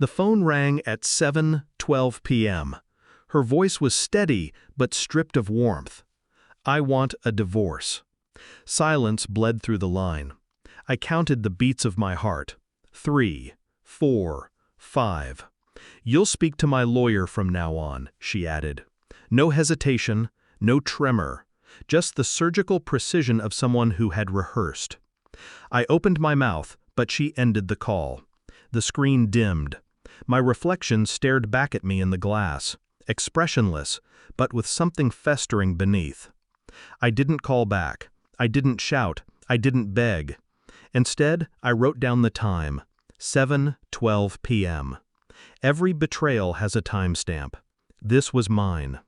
The phone rang at 7:12 p.m. Her voice was steady but stripped of warmth. "I want a divorce." Silence bled through the line. I counted the beats of my heart. 3, 4, 5. "You'll speak to my lawyer from now on," she added. No hesitation, no tremor, just the surgical precision of someone who had rehearsed. I opened my mouth, but she ended the call. The screen dimmed. My reflection stared back at me in the glass, expressionless, but with something festering beneath. I didn't call back. I didn't shout. I didn't beg. Instead, I wrote down the time, 7:12 p.m. Every betrayal has a timestamp. This was mine.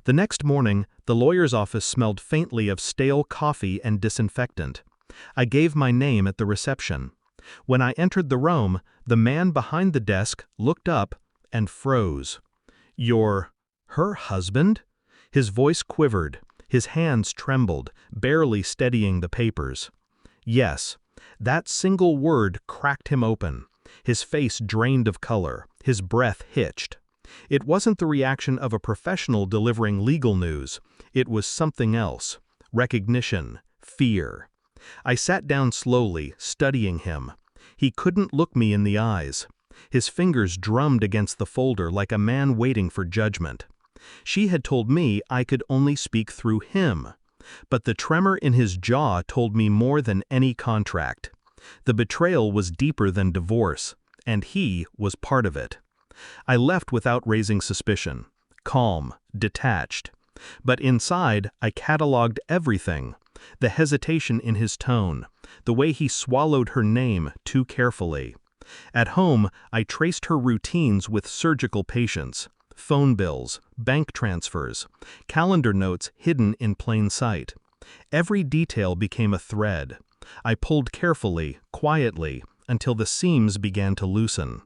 The next morning, the lawyer's office smelled faintly of stale coffee and disinfectant. I gave my name at the reception. When I entered the room, the man behind the desk looked up and froze. "You're her husband?" His voice quivered. His hands trembled, barely steadying the papers. Yes, that single word cracked him open. His face drained of color, his breath hitched. It wasn't the reaction of a professional delivering legal news. It was something else. Recognition, fear. I sat down slowly, studying him. He couldn't look me in the eyes. His fingers drummed against the folder like a man waiting for judgment. She had told me I could only speak through him. But the tremor in his jaw told me more than any contract. The betrayal was deeper than divorce, and he was part of it. I left without raising suspicion, calm, detached. But inside, I cataloged everything. The hesitation in his tone, the way he swallowed her name too carefully. At home, I traced her routines with surgical patience. Phone bills, bank transfers, calendar notes hidden in plain sight. Every detail became a thread. I pulled carefully, quietly, until the seams began to loosen.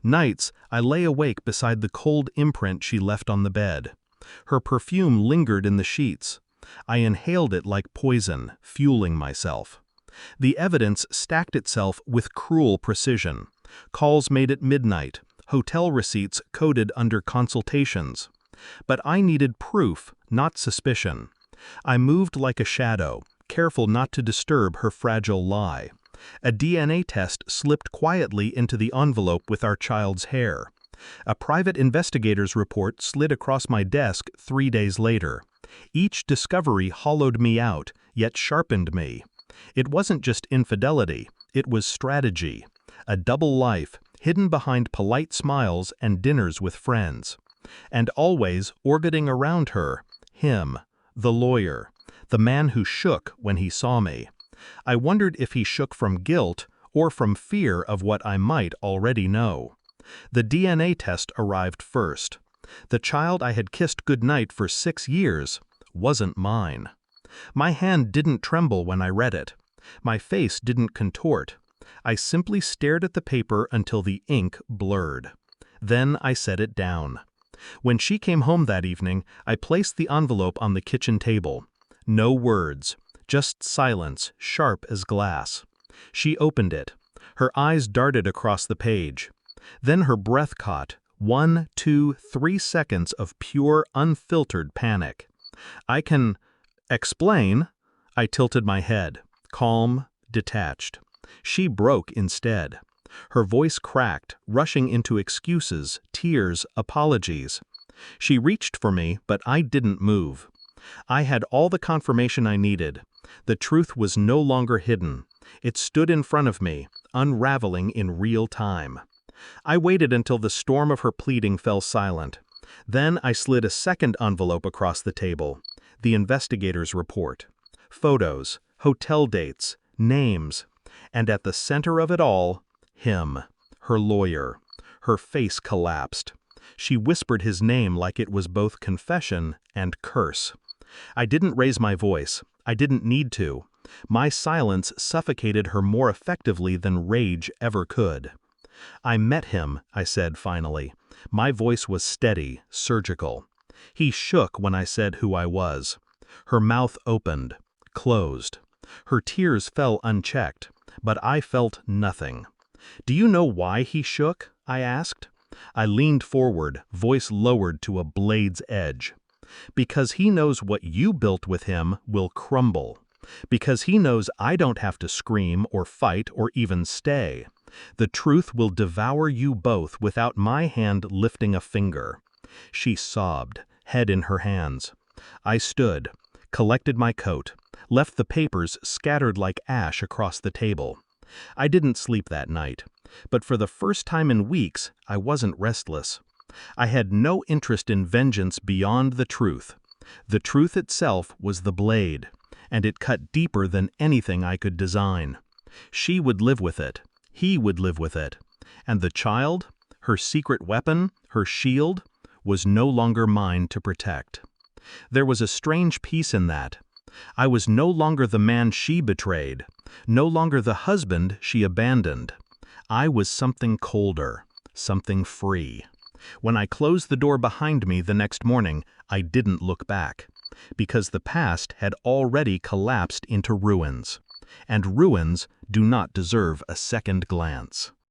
Nights, I lay awake beside the cold imprint she left on the bed. Her perfume lingered in the sheets. I inhaled it like poison, fueling myself. The evidence stacked itself with cruel precision. Calls made at midnight, hotel receipts coded under consultations. But I needed proof, not suspicion. I moved like a shadow, careful not to disturb her fragile lie. A DNA test slipped quietly into the envelope with our child's hair. A private investigator's report slid across my desk 3 days later. Each discovery hollowed me out, yet sharpened me. It wasn't just infidelity, it was strategy. A double life, hidden behind polite smiles and dinners with friends. And always, orbiting around her, him, the lawyer, the man who shook when he saw me. I wondered if he shook from guilt or from fear of what I might already know. The DNA test arrived first. The child I had kissed goodnight for 6 years wasn't mine. My hand didn't tremble when I read it. My face didn't contort. I simply stared at the paper until the ink blurred. Then I set it down. When she came home that evening, I placed the envelope on the kitchen table. No words, just silence, sharp as glass. She opened it. Her eyes darted across the page. Then her breath caught. 1, 2, 3 seconds of pure, unfiltered panic. "I can explain." I tilted my head, calm, detached. She broke instead. Her voice cracked, rushing into excuses, tears, apologies. She reached for me, but I didn't move. I had all the confirmation I needed. The truth was no longer hidden. It stood in front of me, unraveling in real time. I waited until the storm of her pleading fell silent. Then I slid a second envelope across the table. The investigator's report. Photos, hotel dates, names. And at the center of it all, him, her lawyer. Her face collapsed. She whispered his name like it was both confession and curse. I didn't raise my voice. I didn't need to. My silence suffocated her more effectively than rage ever could. "I met him," I said finally. My voice was steady, surgical. He shook when I said who I was. Her mouth opened, closed. Her tears fell unchecked, but I felt nothing. "Do you know why he shook?" I asked. I leaned forward, voice lowered to a blade's edge. "Because he knows what you built with him will crumble. Because he knows I don't have to scream or fight or even stay. The truth will devour you both without my hand lifting a finger." She sobbed, head in her hands. I stood, collected my coat, left the papers scattered like ash across the table. I didn't sleep that night, but for the first time in weeks, I wasn't restless. I had no interest in vengeance beyond the truth. The truth itself was the blade, and it cut deeper than anything I could design. She would live with it. He would live with it. And the child, her secret weapon, her shield, was no longer mine to protect. There was a strange peace in that. I was no longer the man she betrayed, no longer the husband she abandoned. I was something colder, something free. When I closed the door behind me the next morning, I didn't look back, because the past had already collapsed into ruins, and ruins do not deserve a second glance.